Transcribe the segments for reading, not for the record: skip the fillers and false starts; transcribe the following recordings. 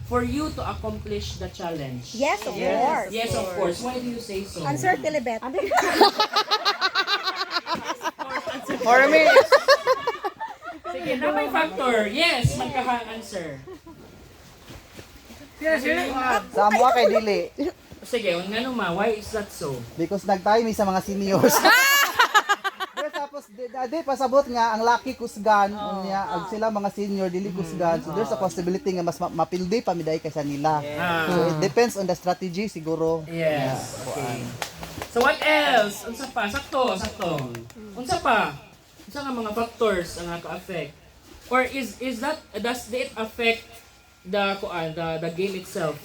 for you to accomplish the challenge? Yes, of course. Yes, of course. Why do you say so? Answer, Telebet. For me, Sige, na may factor. Yes, magkaka-answer. sa amo kay dili. Sige, nga ma, why is that so? Because nagtime sa mga seniors. Pero tapos dati pasabot nga ang lucky kusgan unya ag sila mga senior dili kusgan. So there's a possibility nga mas mapildi pa miday kaysa nila. So it depends on the strategy siguro. Yes. Okay. So what else? Unsa pa? Sakto, sakto. Unsa pa? Unsa nga mga factors ang naka-affect? Or is that does it affect the game itself?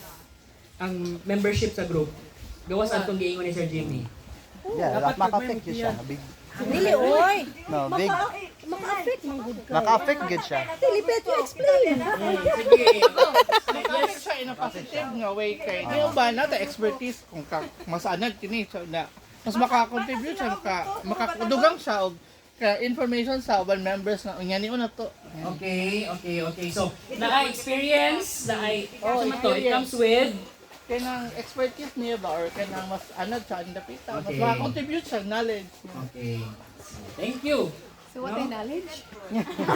Ang membership sa group. Gawas atong giingon ni Sir Jimmy. Yeah, maka-affect yun siya. Big, Dili, oy. no, big, Maka-affect man gud ka. maka-affect gid siya. Telebet, you explain. Sige. Yes, siya in a positive nga way kay di ba na ta expertise kung mas anad kini so na mas maka-contribute siya makadugang siya og ka information sa uban members na unya ni una to. Okay. So, na-experience, it comes with Kaya nang expertise niya ba or kaya nang mas anad siya ang dapita mas Okay. maka-contribute siya knowledge. Okay. Thank you.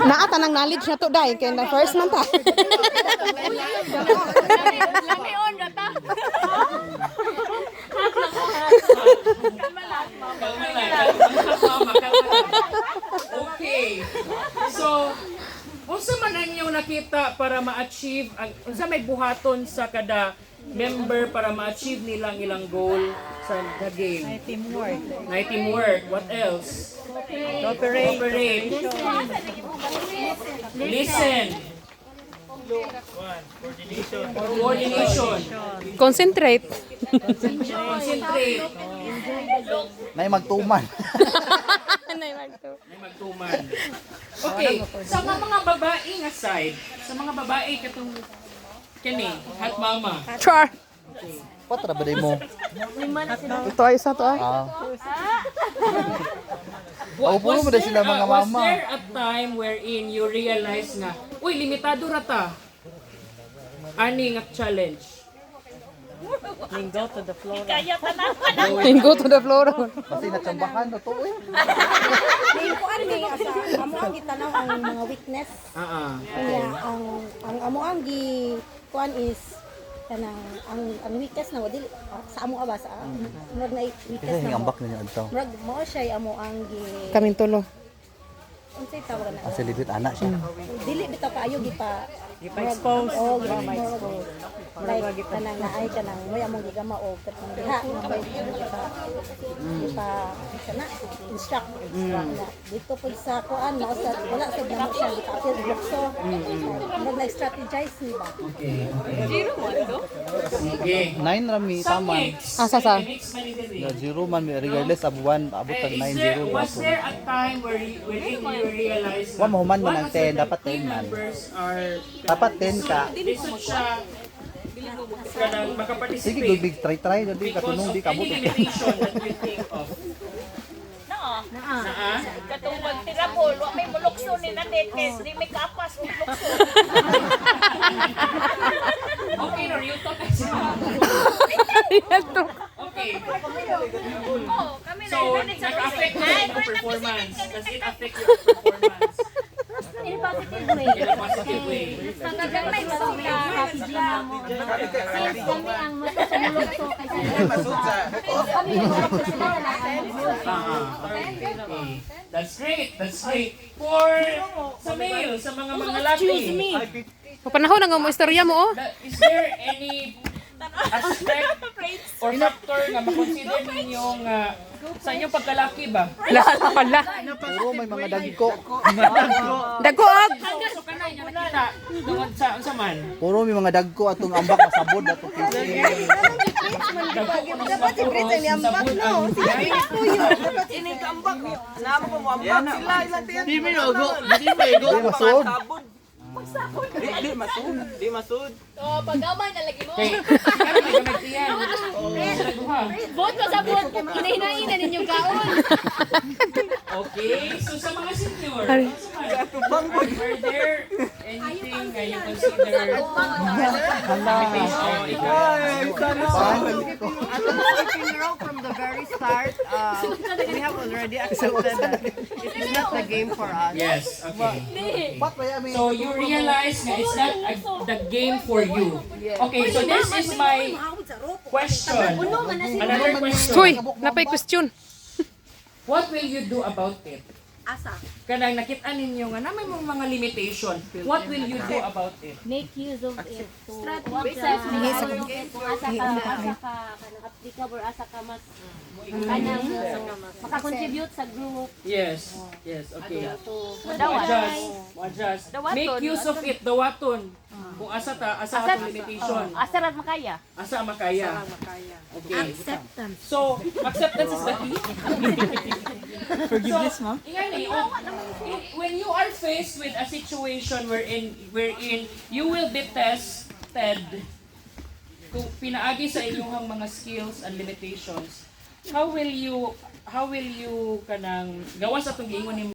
Naata ng knowledge na to dai kay na first man ta. Okay. So, unsa man ang inyong nakita para ma-achieve unsa may buhaton sa kada member para ma-achieve nilang ilang goal sa the game? Teamwork. What else? Cooperate. Listen. Coordination. Concentrate. Concentrate. Nay magtuman. May magtuman. Okay, sa mga babae nga side, sa mga babae katong kani, hat mama. Char. Patra ba day mo? Ito ay isa to ay. Puno mo na sila mga Was mama. there a time wherein you realize nga, uy, limitado ra ta. Ani nga challenge. And go to the floor. Kasi natsambahan na to eh. Ning kuan ni asa amo ang gitanaw ang mga weakness. Kaya ang amo ang gi kuan is kanang ang weakness na dili sa amo ba sa murag na weakness Kasi na hingambak na niya adto. murag mo siya amo ang gi Kaming tulo. unsay tawag na Kasi libit anak siya. dili bitaw kaayo expose oh expose like kanang naay kanang mo among gigama og katong diha nga may pa sana instruct na dito po sa kuan mo sa wala sa damo siya gitapil blokso mag strategize ni ba Okay. 9 rami taman. Asa sa? Zero man regardless of 1 abot tag 9-0 Was there a time wherein you realized Wa mahuman mo ng 10, dapat 10 man. members are Dapat 10 ka. lisod siya kanang Sige, makaparticipate? go big try dali katunong di kabot. Any limitation that you think of? Naa? Katong magtirapol, wa may mulukso ni natin kay di may kapas mulukso. Okay, no, you talk kasi. Okay. Oo, kami na So, inanit sa nag-affect na yung performance. Does it affect your performance? in positive way In a positive way? Pagkagang may masika, happy gym mo. Since kami ang masusulog so kasi kami Okay. That's great. That's great. For sa male, sa mga lalaki. Panahon nga mo istorya mo oh. Is there any aspect or factor na makonsider ninyong sa inyong pagkalaki ba? Wala. Puro may mga dagko. Dagkoag. So kanay nga nakita tungod sa man. Puro may mga dagko atong ambak masabod ato kini. Dapat i-present ni ambak no. Di may logo, di may Di masud. Oh, paggamay na lagi mo. Okay. Ano may gamit yan? Nagduha. Vote ko sa vote. Hinahinain na ninyong kaon. Okay, so sa mga senior, are there anything na you consider limitation? As a Filipino from the very start, we have already accepted that it is not the game for us. Yes, okay. What way, I mean, So you realize na it's not the game for you. Okay, so this is my question. Another question. Uy, napay question. What will you do about it? Asa. Kanang nakita ninyo nga na may mga limitation. What will you do about it? Make use of it. So, wag sa kung asa ka applicable, asa ka mas kanang makakontribute sa group. Yes. Yes, okay. So, Adjust. Make use of it, dawaton. Kung asa atong limitation. asa ra makaya. Asa makaya. Okay. Acceptance. So, acceptance is the key. Forgiveness, ma'am? When you are faced with a situation wherein you will be tested kung pinaagi sa inyong mga skills and limitations, how will you kanang gawas atong giingon ni